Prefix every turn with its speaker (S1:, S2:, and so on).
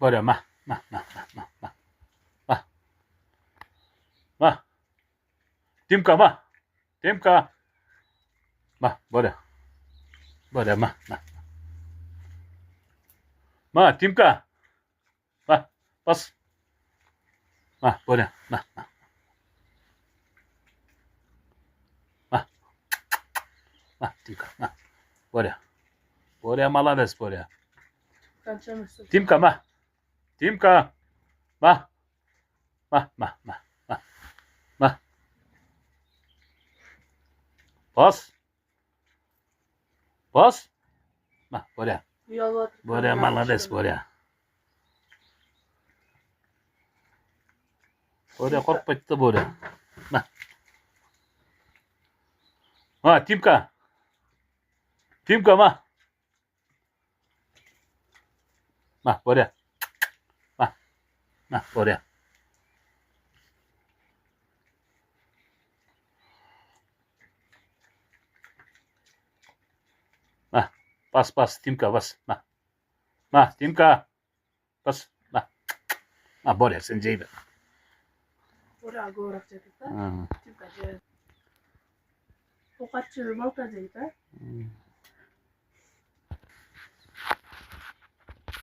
S1: Borja, ma. Timka, ma. Timka. Borja. Borja, ma. Timka. Pas. Borja, Timka, Borja. Borja, молодец, Borja. Timka, Timka. Ma. Pas. Borja. Borja, молодец, Borja. Borja korkmaydı da Borja. Timka. Timka, Borja. Borja. Pas, Timka, pas. Timka. Pas. Borja, sen ceybe.
S2: Borja gorak cekita. Timka je. Pokatçı malta cekita.